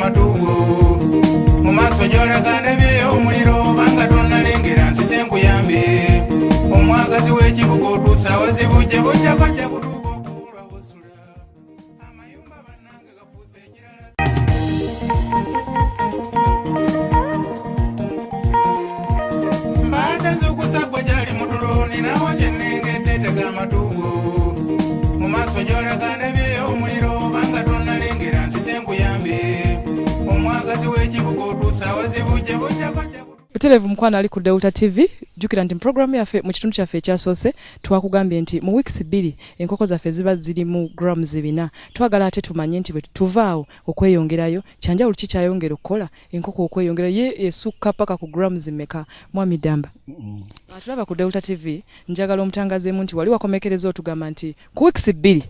matugo mu maaso gy'olaganda bye omuliro banga tonnalengera nsise nkuyambe omwagazi w'ekibuga otuusa wazibujje bojja bajja kutuuka okubulwa bosula amayumba bannange gafuuse ekirala mbadde nzukusagwa gyali mu tulo ninawo gye nnengedde tega amatugo mu maaso gy'olaganda bye omuliro banga tonnalengera nsise nkuyambe omwagazi w'ekibuga otuusa wazibujje bojja bajja Buterevu mukwana ali ku Delta TV jukira nti program yaffe mu kitundu kyaffe ekyasoose twakugambye nti mu weeks 2 enkoko zaffe ziba ziri mu grams 4 twagala ate tumanye nti bwe tuvaawo okweyongerayo kyanjawulo kikyayongera okukola enkoko okweyongera ye esukka paka ku grams meka Mwami Damba atulaba ku Delta TV njagala omutangazeemu nti wali wakomekereza otugamba nti ku weeks 2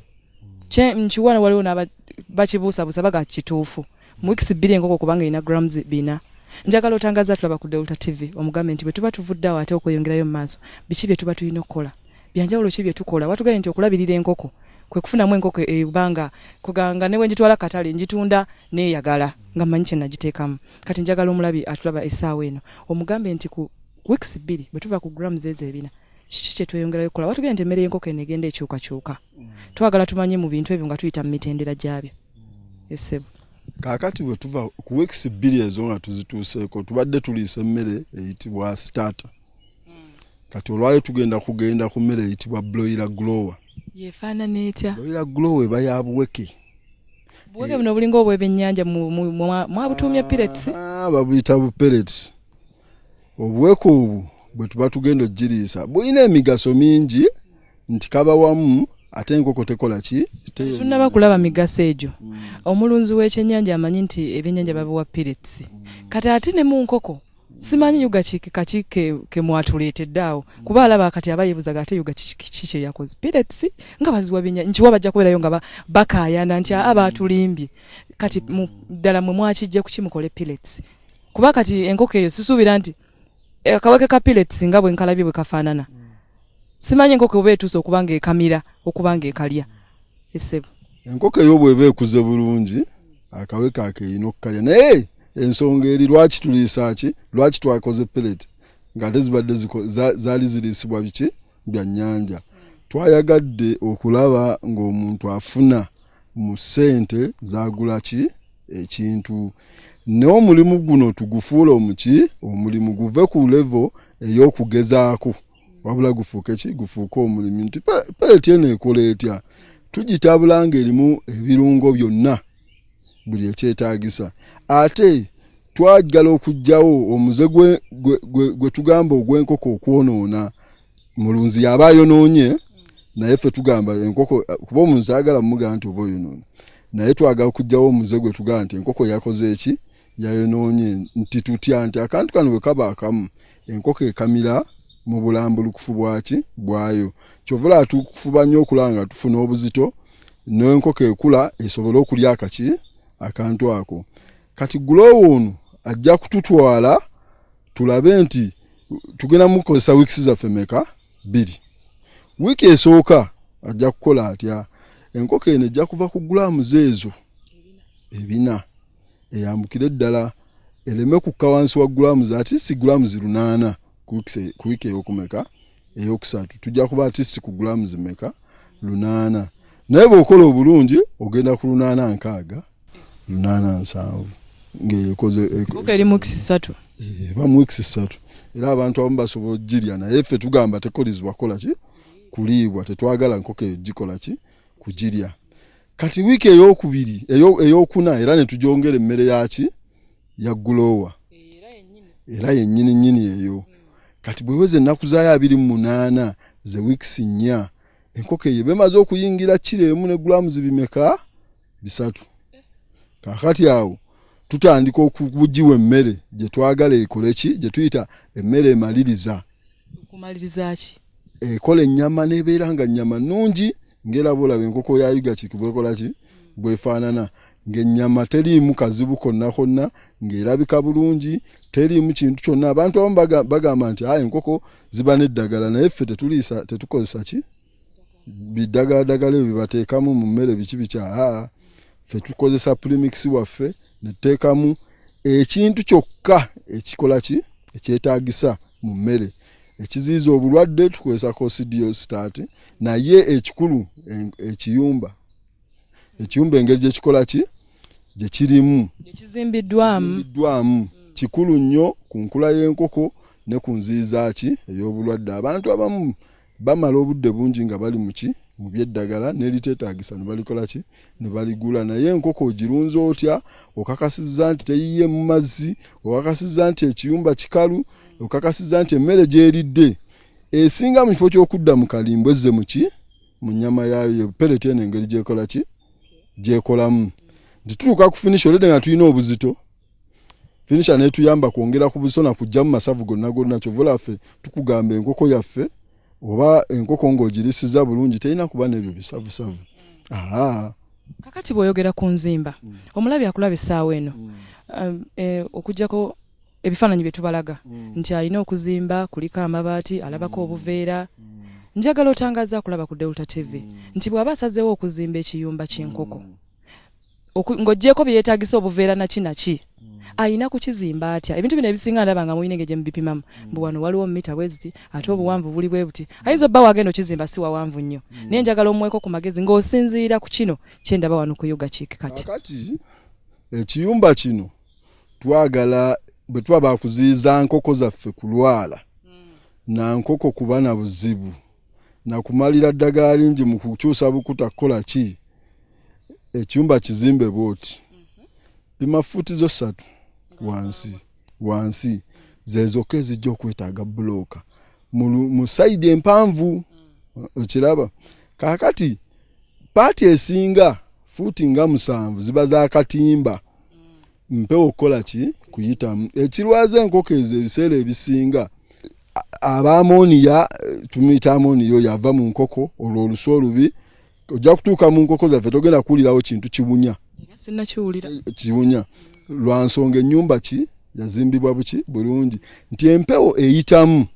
nkiwana waliwo n'abakibuusabuusa baga kituufu mu weeks 2 enkoko kubanga ina grams 4 njagala otangaza tulaba ku Delta TV omugambe nti bwe tuba tuvuddawo ate okweyongerayo mu maaso biki bye tuba tulina okukola byanjawulo ki bye tukola watugaye nti okulabirira enkoko kwe kufunamu enkoko ebanga kuganga ne wenjitwala katale njitunda neeyagala nga manyi kye nagiteekamu kati njagala omulabi atulaba essaawa eno omugambe nti ku weeks 2 bwe tuva ku grams ezo 4 kiki kye tweyongerayo okukola watugaye nti emmere y'enkoko eno egenda ekyukakyuka twagala tumanye mu bintu ebyo nga tuyita mu mitendera gyabyo esebo kakati bwe tuva ku weeks 2 ezo nga tuzituuseeko tubadde tuliisa emmere eyitibwa starter kati olwayo tugenda ku mmere eyitibwa broiler grower yefaanana etya broiler grower eba ya buweke buweke buno bulinga obw'ebyennyanja mwabutuumya pellets babuyita bu pellets obuweke obwo bwe tuba tugenda ogiriisa bulina emigaso mingi nti kaba wamu ate enkoko tekola ki tunaba kulaba migaso egyo omulunzi w'ekyennyanja amanyi nti ebyennyanja babiwa pellets kati ate ne mu nkoko simanyi yuga kiki ke mwatuleetedde awo kuba alaba kati abayebuzaga ate yuga kiki kye yakoze pellets nga baziwa byennyanja nkiwa bajja kubeerayo nga bakaayana nti abatulimbye kati ddala mwe mwakijja kukimukole pellets kuba kati enkoko eyo sisuubira nti akaweke ka pellets nga bwe nkalabye bwe kafaanana simanyi enkoko oba etuuse okubanga ekamira okubanga ekalya esebo enkoko eyo bw'eba ekuze bulungi akaweka akeyina okukalya naye ensonga eri lwaki tuliisa ki lwaki twakoze pellet ng'ate zibadde zaali ziriisibwa biki bya nnyanja twayagadde okulaba ng'omuntu afuna mu ssente zagula ki ekintu naye omulimu guno tugufuula omulimu guve ku level ey'okugezaako wabula gufuuke ki gufuuke omulimu nti pellet eno ekola etya tugitabula ng'erimu ebirungo byonna buli ekyetaagisa ate twagala okugjawo omuze gwe tugamba ogw'enkoko okwonoona mulunzi yaba ayonoonye naye ffe tugamba enkoko kuba omuntu ayagala mugamba nti oba oyonoona naye twagala okugjawo omuze gwe tugamba nti enkoko yakoze eki yayonoonye nti tutya nti akantu kano bwe kaba akamu enkoko ekamira mu bulambulukufu bwaki bwayo kyovula tukufuba nnyo okulanga tufuna obuzito n'enkoko ekula esobola okulya akaki akantu ako kati gulowo ono ajja kututwala tulabe nti tugenda mukozesa weeks zaffe meka 2 wiiki esooka ajja kukola atya enkoko eno ejja kuva ku grams ezo 4 eyambukire ddala ereme kukka wansi wa grams ati si grams 8 ku wiiki ey'okumeka ey'okusatu tujja kuba artist ku grams meka 8 naye bw'okola obulungi ogenda ku 8 7 ng'ekoze enkoko eri mu weeks 3 eba mu weeks 3 era abantu abamu basobola ogirya naye ffe tugamba tekolizibwa kola ki kuliibwa tetwagala nkoko eyo gikola ki kugirya kati wiiki ey'okubiri ey'okuna era ne tugyongera emmere yaki ya gulowa era yennyini eyo kati bweweze ennaku zaayo 28 ze weeks 4 enkoko eyo bemaze okuyingira kiro emu ne grams bimeka 3 kakati awo tutandika okubugiwa emmere gye twagala ekole ki gye tuyita emmere emaliriza okumaliriza ki ekola ennyama n'ebeera nga nnyama nnungi ng'eraba olaba enkoko ya yuga bwekola ki bwefaanana ng'ennyama teriimu kazibu konna ng'erabika bulungi teriimu kintu kyonna abantu abamu bagamba nti enkoko ziba n'eddagala naye ffe tetukozesa ki biddagaladagala ebyo bibateekamu mu mmere biki ffe tukozesa premix waffe neteekamu ekintu kyokka ekikola ki ekyetaagisa mu mmere ekiziiza obulwadde tukozesa coccidiostart naye ekikulu ekiyumba engeri gye kikola ki gye kirimu ekizimbiddwamu kikulu nnyo ku nkula y'enkoko ne ku nziiza ki ey'obulwadde. Abantu abamu bamala obudde bungi nga bali mu byeddagala n'eriteetaagisa ne balikola ki ne baligula, naye enkoko ogirunze otya okakasizza nti teyiye mu mazzi, okakasizza nti ekiyumba kikalu, okakasizza nti emmere gy'eridde esinga mu kifo ky'okudda mu kalimbo ezze mu nnyama yaayo pellet eno engeri gy'ekola ki gy'ekolamu. Nitutuuka ku finisha olede nga tulina obuzito finisha netuyamba kwongera ku busona kujjamu masavu gonna kyovola ffe tukugamba enkoko yaffe oba enkoko ng'ogirisiza bulungi terina kuba n'ebyo bisavusavu. Kakati bw'oyogera ku nzimba omulabi akulaba essaawa eno okuggyako ebifaananyi bye tubalaga nti alina okuzimba kuliko amabaati alabako obuveera. Njagala otangaza akulaba ku Delta TV nti bw'aba asazeewo okuzimba ekiyumba ky'enkoko ng'oggyeko bye yeetaagisa obuveera naki ayina kukizimba atya. Ebintu bino ebisinga ndaba nga muyina engeri gye mubipimamu mbu wano waliwo mita bweziti ate obuwanvu buli bwe buti ayinza obba wagenda okizimba si wawanvu nnyo naye njagala omweko ku magezi ng'osinziira ku kino kye ndaba wano ku Uganda kati ekiyumba kino twagala bwe tuba bakuziiza nkoko zaffe kulwala na nkoko kuba na buzibu na kumalira ddagala lingi mu kukyusa bukuta kukola ki ekiyumba kizimbe bwoti pima futi zo 3 wansi zezokka ezijja okwetaaga bulooka mu side empanvu okiraba. Kaakati paati esinga futi nga 7 ziba za katimba mpewo okukola ki kuyitamu ekirwaza enkoko ezo ebiseera ebisinga abamoniya tumuyita amoniya yava mu nkoko olwo olusu olubi ojja kutuuka mu nkoko zaffe togenda kuwulirawo kintu kibunya kibunya lwa nsonga ennyumba ki yazimbibwa buki bulungi nti empewo eyitamu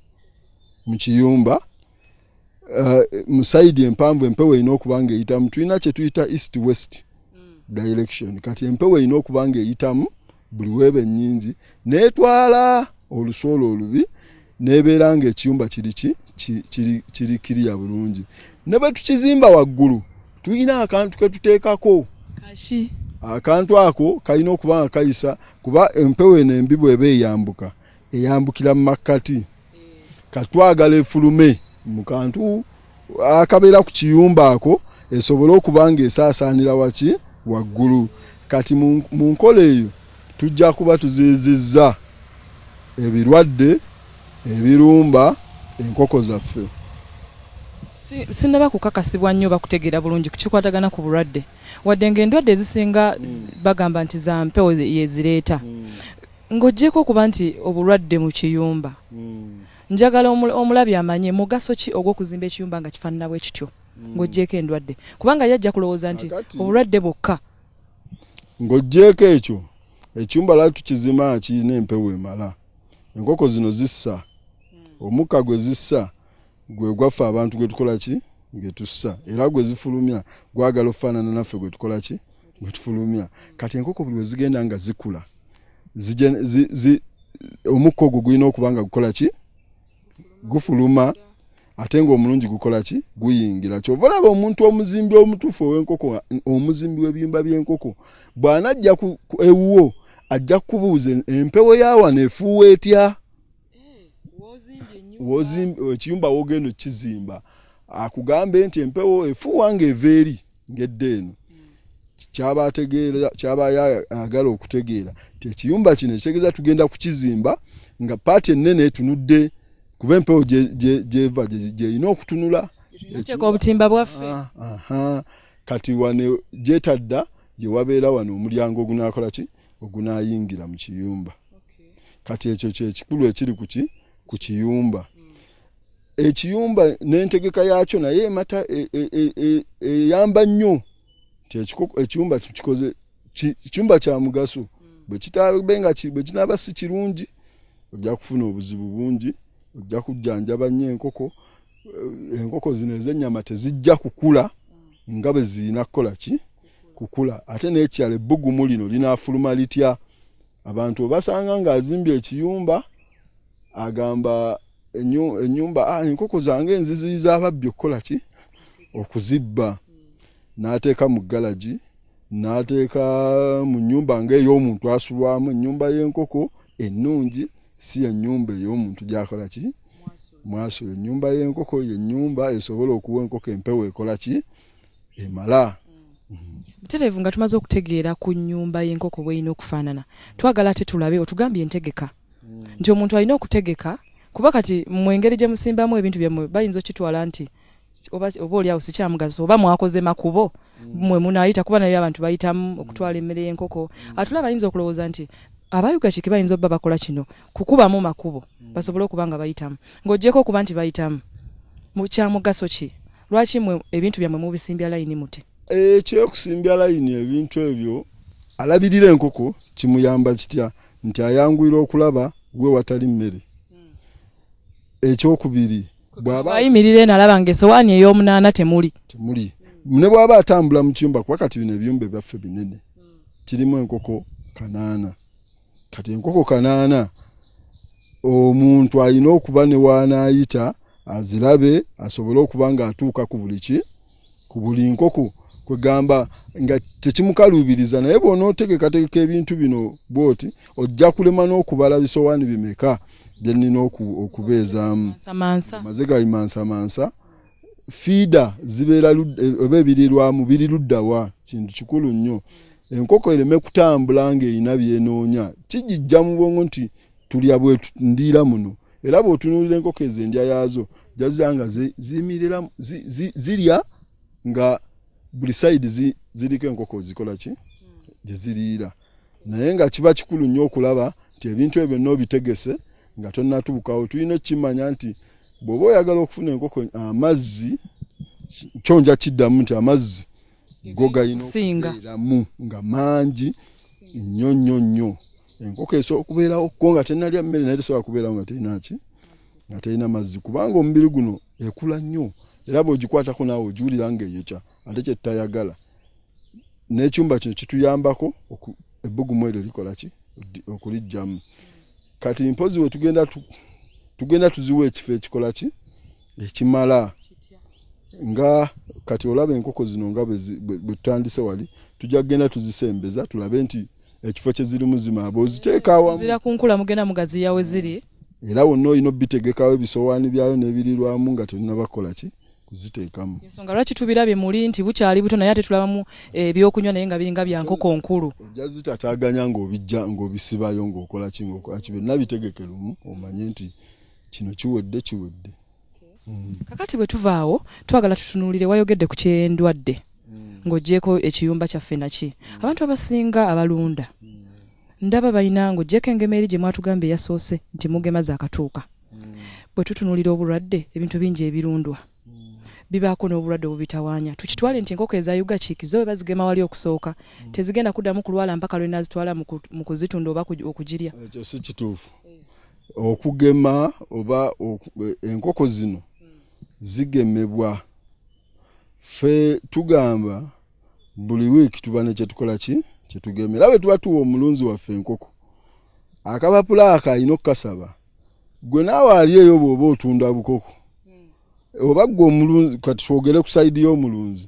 mu kiyumba mu side empanvu empewo erina okuba nga eyitamu tulina kye tuyita east west direction kati empewo erina okuba nga eyitamu buli weebe nnyingi n'etwala olusoolo olubi n'ebeera nga ekiyumba kiri kiriya bulungi. Ne bwe tukizimba waggulu tulina akantu ke tuteekako akantu ako kalina okuba nga kayisa kuba empewo eno embi bw'eba eyambukira mu makkati katwagala efulume mu kantu akabeera ku kiyumba ako esobole okuba nga esaasaanira waki waggulu. Kati mu nkola eyo tujja kuba tuziizizza ebirwadde ebirumba enkoko zaffe. Sinaba kukakasibwa nnyo bakutegeera bulungi kukikwatagana ku bulwadde wadde ng'endwadde ezisinga bagamba nti za mpewo yezireeta ng'oggyeko okuba nti obulwadde mu kiyumba njagala omulabi amanye mugaso ki ogw'okuzimba ekiyumba nga kifaanana bwe kityo ng'oggyeko endwadde kubanga yajja kulowooza nti obulwadde bwokka. Ng'oggyeko ekyo ekiyumba lwaki tukizimba kirina empewo emala enkoko zino zissa omukka gwe zissa gwe gwaffe abantu gwe tukola ki gwe tussa era gwe zifulumya gwagala okufaanana naffe gwe tukola ki gwe tufulumya. Kati enkoko buli we zigenda nga zikula omukka ogwo gulina okuba nga gukola ki gufuluma ate ng'omulungi gukola ki guyingira. Kyova olaba omuntu omuzimbi omutuufu ow'enkoko omuzimbi w'ebiyumba by'enkoko bw'anajja ewuwo ajja kubuuza empewo yawano efuuwa etya ekiyumba wogenda okizimba akugambe nti empewo efuuwa ng'eva eri ng'edde eno kyaba ayagala okutegeera nti ekiyumba kino ekitegeeza tugenda kukizimba nga paati ennene etunudde kuba empewo gyeva gyerina okutunula obutimba bwaffe. Kati wano gyetadda gye wabeera wano omulyango ogunaakola ki ogunaayingira mu kiyumba. Kati ekyo kyekikulu ekiri ku kiyumba. Ekiyumba n'entegeka yaakyo naye emata eyamba nnyo nti ekiyumba tukikoze kiyumba kya mugaso bwe kinaaba si kirungi ojja kufuna obuzibu bungi ojja kujjanjaba nnyo enkoko zino ez'ennyama tezijja kukula nga bwe zirina kukola ki kukula ate n'ekyalo ebbugumu lino linaafuluma litya abantu basanga ng'azimbye ekiyumba agamba ennyumba enkoko zange nziziyiza ababbi okukola ki okuzibba n'ateeka mu galagi n'ateeka mu nnyumba ng'ey'omuntu asulwamu ennyumba y'enkoko ennungi si ennyumba ey'omuntu gy'akola ki mwasula ennyumba y'enkoko y'ennyumba esobola okuwa enkoko empewo ekola ki emala. Mutereevu nga tumaze okutegeera ku nnyumba y'enkoko bw'erina okufaanana twagala ate tulabe otugambye entegeka nti omuntu alina okutegeka kuba kati mu engeri gye musimbamu ebintu byammwe bayinza okitwala nti oba oliawo sikyamugaso oba mwakoze makubo mmwe munaayita kuba naye abantu bayitamu okutwala emmere y'enkoko atulaba bayinza okulowooza nti abayugakiki bayinza obba bakola kino kukubamu makubo basobole okuba nga bayitamu ng'oggyeko okuba nti bayitamu kyamugaso ki lwaki mmwe ebintu byammwe mubisimbya layini mute ekyokusimbya layini ebintu ebyo alabirira enkoko kimuyamba kitya nti ayanguyira okulaba gwe watali mmere ekyokubiri bw'aba ayimirire nalaba ng'esowaani ey'omunaana temuli ne bw'aba atambula mu kiyumba kuba kati bino ebiyumba byaffe binene kirimu enkoko 8 kati enkoko 8 omuntu alina okuba ne waanaayita azirabe asobole okuba ng'atuuka ku buli nkoko kwegamba nga tekimukaluubiriza naye bw'onootegekategeka ebintu bino bwoti ojja kulema n'okubala bisowaani bimeka byenina okubeezaamu maze gayimansamansa fiida zibeera oba ebirirwamu biri luddawa kintu kikulu nnyo enkoko ereme kutambula ng'erina byenoonya kigijja mu bwongo nti tulya bwe ndiira muno era bw'otunuulira enkoko ez'endya yaazo jazira nga ziyimirira zirya nga buli sayidi ziriko enkoko zikola ki gye ziriira naye nga kiba kikulu nnyo okulaba nti ebintu ebyo n'obitegese nga tonnatuukawo tulina okukimanya nti bw'oba oyagala okufuna enkoko amazzi kyonja kiddamu nti amazzi go galina okubeeramu nga mangi nnyo enkoko esobola okubeerawo ko nga tennalya mmere naye tesobola kubeerawo nga terina ki nga terina mazzi kubanga omubiri guno ekula nnyo era bw'ogikwatako naawe ogiwulira ng'eyokya ate kye tutayagala n'ekyumba kino kituyambako ebbugumu eryo likola ki okulijjamu kati mpozi we tugenda tuziwa ekifo ekikola ki ekimala nga kati olaba enkoko zino nga bwe tutandise wali tujja kugenda tuzisembeza tulabe nti ekifo kye zirimu zimaaba oziteeka awamu zira ku nkula mugenda mugaziya we ziri era wonna olina obitegekawo ebisowaani byayo n'ebirirwamu nga tolina bakola ki kuziteekamu ensonga lwaki tubirabye muli nti bukyali buto naye ate tulabamu ebyokunywa naye nga biringa bya nkoko nkulu ojja zitataganya ng'obisibayo ng'okola ki byonna bitegeke lumu omanye nti kino kiwedde kakati bwe tuvaawo twagala tutunuulire wayogedde ku kyendwadde ng'oggyeko ekiyumba kyaffe naki abantu abasinga abalunda ndaba balina ng'oggyeko engema eri gye mwatugambye yasoose nti mugema zaakatuuka bwe tutunuulira obulwadde ebintu bingi ebirundwa bibaako n'obulwadde obubitawaanya tukitwale nti enkoko ezayugakiki zo bazigema wali okusooka tezigenda kuddamu kulwala mpaka lwe nazitwala mu kuzitunda oba okugirya ekyo si kituufu okugema oba enkoko zino zigemebwa ffe tugamba buli wiiki tuba ne kyetukola ki kyetugemera bwe tuba tuwa omulunzi waffe enkoko akapapula ako alina okukasaba gwe naawe ali eyo bw'oba otunda bukoko oba gwe omulunzi kati twogere ku sayidi y'omulunzi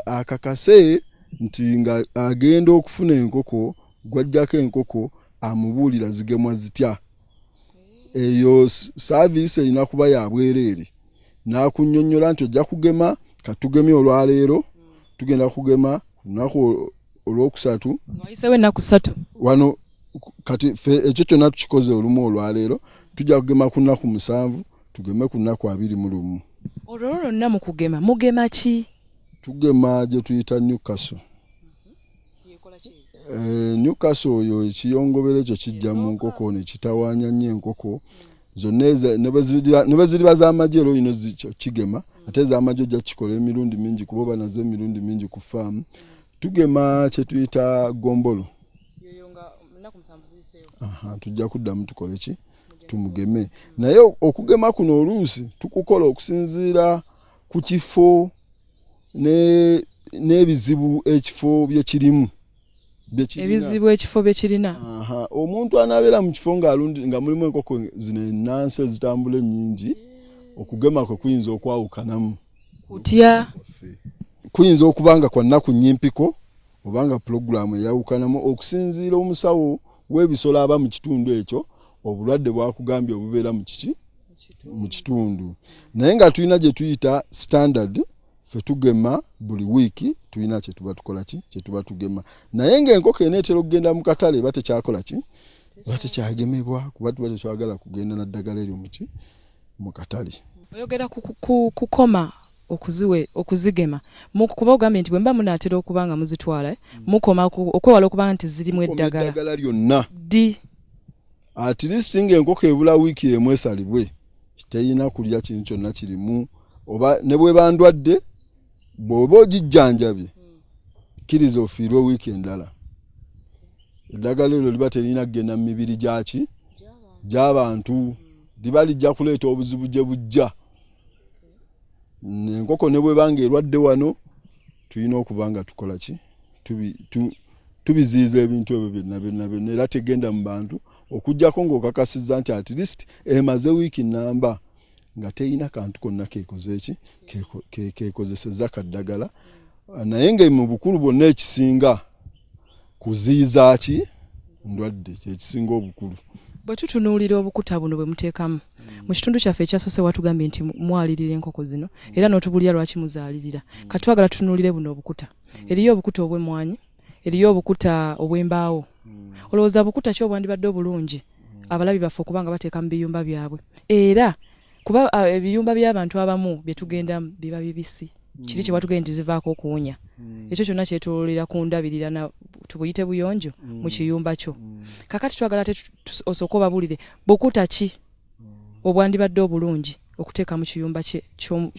akakase nti nga agenda okufuna enkoko gwajjako enkoko amubuulira zigemwa zitya eyo saavisi erina kuba ya bwereere n'akunnyonnyola nti ojja kugema katugemye olwaleero tugenda kugema lunaku olwokusatu wayisewo ennaku 3 wano kati ekyo kyonna tukikoze olumu olwaleero tujja kugema ku nnaku 7 tugeme ku nnaku 21 olwo lwonna mu kugema mugema ki tugema gye tuyita Newcastle Newcastle oyo ekiyongobero ekyo kijja mu nkoko ne kitawaanya nnyo enkoko zonna ne bwe ziriba z'amagye ero ino kigema ate z'amagye ojja kikola emirundi mingi kuba oba nazo emirundi mingi ku faamu tugema kye tuyita gombolo tujja kuddamu tukole ki tumugeme naye okugema kuno oluusi tukukola okusinziira ku kifo ne n'ebizibu ekifo bye kirimu ebizibu ekifo bye kirina omuntu anabeera mu kifo nga mulimu enkoko zino ennansi ezitambula ennyingi okugema kwe kuyinza okwawukanamu kutya kuyinza okuba nga kwa nnaku nyimpiko obanga pulogulaamu eyawukanamu okusinziira omusawo w'ebisolo aba mu kitundu ekyo obulwadde bwakugambye obubeera mu kitundu naye nga tulina gye tuyita standard fe tugema buli wiiki tulina kye tuba tukola kye tuba tugema naye ng'enkoko eneetera okugenda mu katale eba tekyakola eba tekyagemebwa kuba tuba tekyagala kugenda naddagala eryo mu katale. Oyogera kukoma okuzigema kuba ogambye nti bwe mba munaatera okuba nga muzitwala mukoma okwewala okuba nti zirimu eddagala lyonna at least ng'enkoko ebula wiiki emu esalibwe teyina kulya kintu kyonna kirimu oba ne bwe bandwadde bw'oba ogijjanjabye kkiriza ofiirwe wiiki endala eddagala eryo liba terina kugenda mu mibiri gy'abantu liba lijja kuleeta obuzibu gye bujja. Enkoko ne bw'ebanga erwadde wano tulina okuba nga tukola tubiziyiza ebintu ebyo byonna era tegenda mu bantu okuggyako ng'okakasizza nti at least emaze wiiki nnamba nga teyina kantu konna kekozesezza kaddagala naye nga mu bukulu bwonna ekisinga kuziyiza ndwadde kyekisinga obukulu. Bwe tutunuulira obukuta buno bwe muteekamu mu kitundu kyaffe ekyasoose watugambye nti mwalirira enkoko zino era n'otubulya lwaki muzaalirira katwagala tutunuulire buno obukuta eriyo obukuta obw'emmwanyi eriyo obukuta obw'embaawo olowooza bukuta ki obwandibadde obulungi abalabi baffe okuba nga bateeka mu biyumba byabwe era kuba ebiyumba by'abantu abamu bye tugendamu biba bibisi kiri kye watugenda nti zivaako okuwunya ekyo kyonna kyetololera ku ndabirira tubuyite buyonjo mu kiyumba kyo kakati twagala osooka obabulire bukuta ki obwandibadde obulungi okuteeka mu kiyumba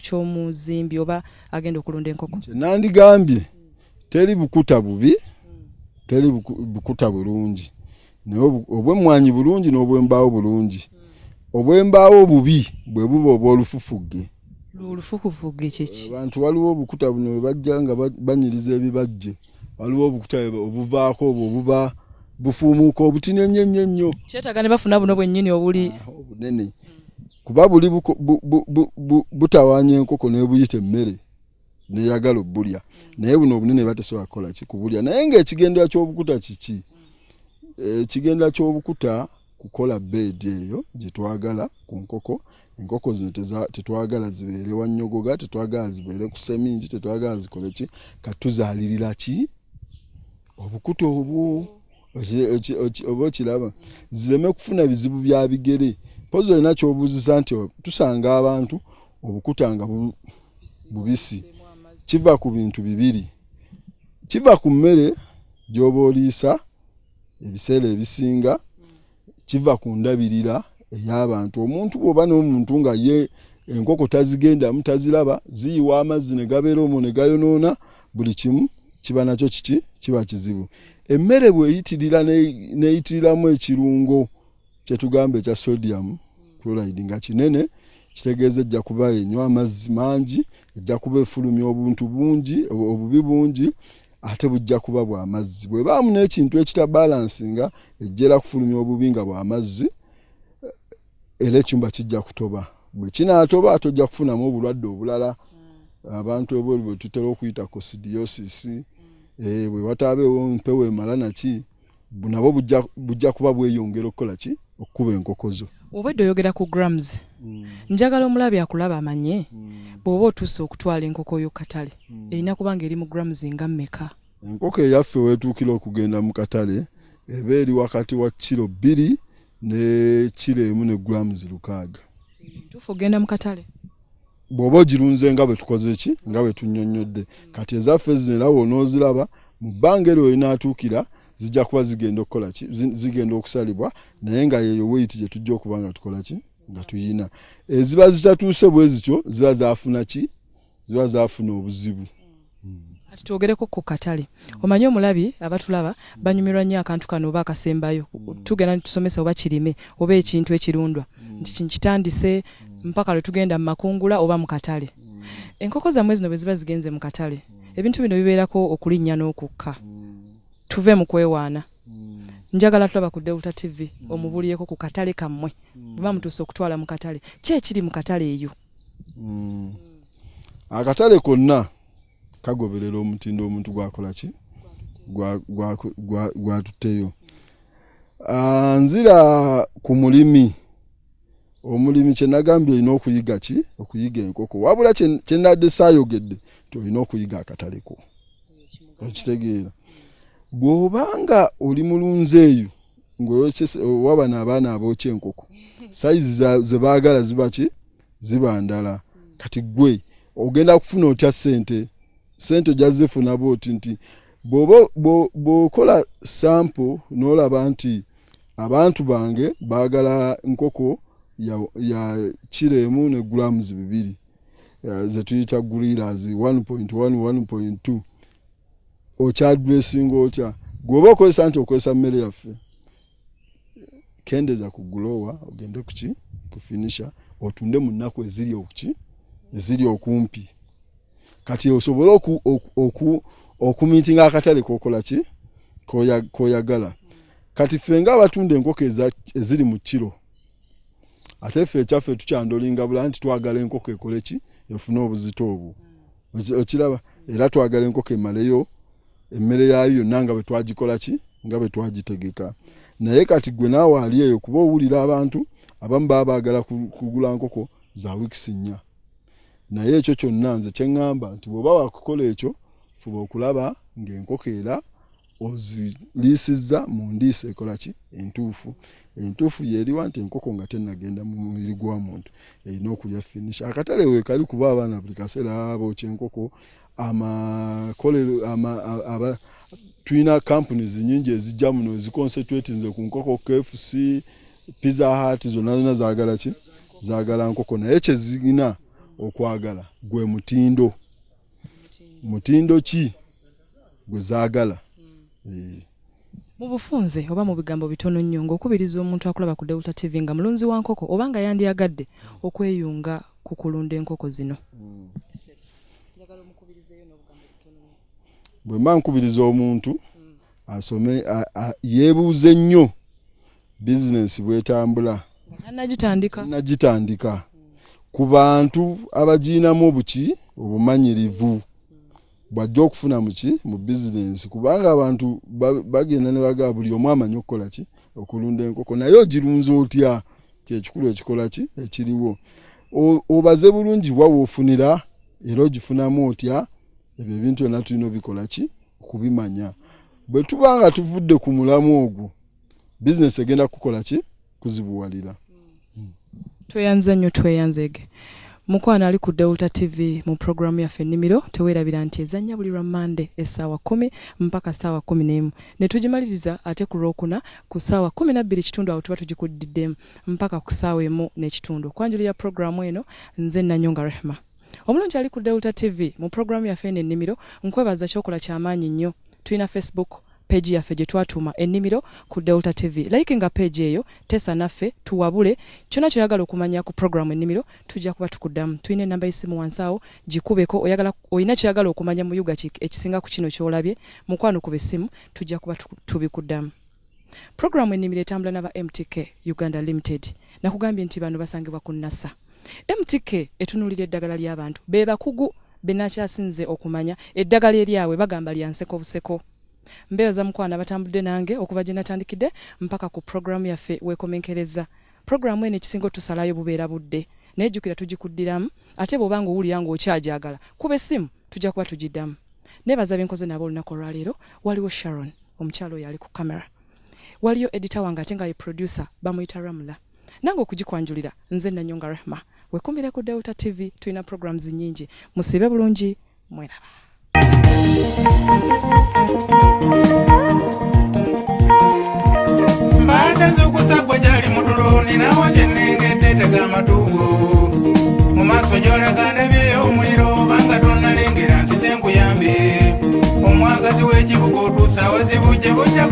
ky'omuzimbi oba agenda okulunda enkoko. Nandigambye teri bukuta bubi teri bukuta bulungi naye obw'emmwanyi bulungi n'obw'embaawo bulungi. Obw'embaawo bubi bwe buba obw'olufufugge. Olufufugge kyeki abantu waliwo obukuta buno bwe bajja nga banyiriza ebibajje waliwo obukuta obuvaako obwo obuba bufuumuuka obutinenye nnyo kyetaaga ne bafuna buno bwennyini obuli obunene kuba buli butawaanya enkoko n'ebuyita emmere neyagala obbulya naye buno obunene batesobola kukola kubulya naye ng'ekigendera ky'obukuta kiki ekigendera ky'obukuta kukola bed eyo gye twagala ku nkoko. Enkoko zino tetwagala zibeere wannyogoga tetwagala zibeere ku seminti tetwagala zikole katuzaalirira obukuta obwo oba okiraba zireme kufuna bizibu bya bigere pozi olina kyobuuziza nti tusanga abantu obukuta nga bubisi kiva ku bintu bibiri kiva ku mmere gy'oba oliisa ebiseera ebisinga kiva ku ndabirira ey'abantu omuntu bw'oba n'omuntu nga ye enkoko tazigendamu taziraba ziyiwa amazzi ne gabeera omwo ne gayonoona buli kimu kiba nakyo kiba kizibu. Emmere bw'eyitirira neyitiriramu ekirungo kye tugamba ekya sodium chloride nga kinene kitegeeza ejja kuba enywa amazzi mangi ejja kuba efulumya obubi bungi ate bujja kuba bw'amazzi bw'ebaamu n'ekintu ekitabalansinga ejjera kufulumya obubi nga bw'amazzi era ekyumba kijja kutoba bwe kinaatoba tojja kufunamu obulwadde obulala abantu bwe tutera okuyita coccidiosis bwe wataabeewo mpewo emala naki nabo bujja kuba bweyongera okukola okukuba enkoko zo. Obwedde oyogera ku grams njagala omulabi akulaba amanye bw'oba otuuse okutwala enkoko yo katale erina kuba nga eri mu grams nga mmeka? Enkoko eyaffe weetuukira okugenda mu katale eba eri wakati wa kilo 2 ne kilo 1 ne grams 600. Tufu ogenda mu katale bw'oba ogirunze nga bwe tukoze nga bwe tunnyonnyodde kati ezaffe zino era wonooziraba mu bbanga eryo inaatuukira zijja kuba zigenda okukola zigenda okusalibwa naye nga yeyo weiti gye tujja okuba nga tukola nga tuyina eziba zitatuuse bwe zityo ziba zaafuna obuzibu. Kati twogereko ku katale omanye omulabi abatulaba banyumirwa nnyo akantu kano oba akasembayo tugenda nitusomesa oba kirime oba ekintu ekirundwa nti kitandise mpaka lwe tugenda mu makungula oba mu katale. Enkoko zammwe zino bwe ziba zigenze mu katale ebintu bino bibeerako okulinnya n'okukka tuve mu kwewaana njagala tulaba ku Delta TV omubuliyeko ku katale kammwe bwe mutuuse okutwala mu katale ki ekiri mu katale eyo akatale konna kagoberera omutindo omuntu gwakola ki gwatutteyo nzira ku mulimi omulimi kye nagambye olina okuyiga ki okuyiga enkoko wabula kye nadde saayogedde olina okuyiga akatale ko okitegeera bw'obanga oli mulunzi eyo wabana abaana abookya enkoko sayizi ze baagala ziba ki ziba ndala kati gwe ogenda kufuna otya sente ojja zifuna booti nti bw'okola sample n'olaba nti abantu bange baagala nkoko ya kiremu ne grams 2 ze tuyita gorillas 1.1 1.2 okyadressinga otya gwoba okozesa nti okozesa mmere yaffe kendeza ku grower ogende kuki kufinisha otunde mu nnaku eziri okumpi kati osobola okumitinga akatale kokola ki koyagala kati ffe nga abatunda enkoko eziri mu kiro ate ffe ekyaffe tukyandolinga bula nti twagala enkoko ekole ki efune obuzito obwo okiraba era twagala enkoko emaleyo emmere yayo yonna nga bwe twagikola ki nga bwe twagitegeka naye kati gwe naawe ali eyo kuba owulira abantu abamu baba baagala kugula nkoko za wiikisi 4 naye ekyo kyonna nze kye ŋŋamba nti bw'oba wakukola ekyo fuba okulaba ng'enkoko era oziliisizza mu ndiisa ekola ki entuufu yeeriwa nti enkoko nga tennagenda mu mubiri gwa muntu erina okulya finisha akatale weekali kuba abaana buli kaseera bookya enkoko tulina companies nyingi ezijja muno eziconcentrate nze ku nkoko KFC Pizza Hut zonna zaagala ki zaagala nkoko naye kye zirina okwagala gwe mutindo ki gwe zaagala mu bufunze oba mu bigambo bitono nnyo ng'okubiriza omuntu akulaba ku Delta TV nga mulunzi wa nkoko oba nga yandiyagadde okweyunga ku kulunda enkoko zino bwe mba nkubiriza omuntu asome yeebuuze nnyo bizinensi bwetambula nagitandika ku bantu abagiinamu obumanyirivu bwajja okufuna mu bizinensi kubanga abantu bagenda ne bagaa buli omu amanyi okukola ki okulunda enkoko naye ogirunza otya kyekikulu ekikola ki ekiriwo obaze bulungi wa woofunira era ogifunamu otya ebyo ebintu byonna tulina obikola ki okubimanya bwe tuba nga tuvudde ku mulamu ogwo bizinensi egenda kukola ki kuzibuwalira tweyanze nnyo tweyanzege mukwana ali ku Delta TV mu programu yaffe ennimiro teweerabira nti ezannya buli lwa Monday essaawa 10 mpaka ssaawa 11 ne tugimaliriza ate ku Lwokuna ku ssaawa 12 awo tuba tugikuddiddemu mpaka ku ssaawa 1:30 kwanjulira programu eno nze Nanyonga Rehma omulungi ali ku Delta TV mu programu yaffe ennimiro nkwebaza kyokola kyamaanyi nnyo tulina Facebook page yaffe gye twatuuma ennimiro ku Delta TV likinga page eyo tesa naffe tuwabule kyonna kyoyagala okumanya ku programu ennimiro tujja kuba tukuddamu tulina enamba y'essimu wansi awo gikubeko oyina kyoyagala okumanya mu yuga ekisinga ku kino kyolabye mukwano ku bessimu tujja kuba tubikuddamu programu ennimiro etambula n'aba MTK Uganda Limited nakugambye nti bano basangibwa ku NASA MTK etunuulira eddagala ly'abantu be bakugu benakyasinze okumanya eddagala eryabwe bagamba lyanseko buseko mbeeza mukwana batambudde nange okuva gye natandikidde mpaka ku programu yaffe weekomenkereza programu eno ekisinga otusalayo bubeera budde naye jjukira tugikuddiramu ate bw'obanga owulira ng'okyajagala kuba essimu tujja kuba tugiddamu neebaza byenkoze nabo olunaku olwaleero waliwo Sharon omukyalo oyo ali ku kamera waliyo edita wange ate nga ye producer bamuyita Ramula nange okugikwanjulira nze Nanyonga Rehma wekumire ku Delta TV tulina programs nyingi musibe bulungi mweraba mbatenze okusagwa gyali mutulo ninawo kyenengedde tega amatugo mu maaso gy'olaga ndabyeyo omuliro banga tonnalengera nsize nkuyambe omwagazi w'ekibuga otuusa wazibujje bujja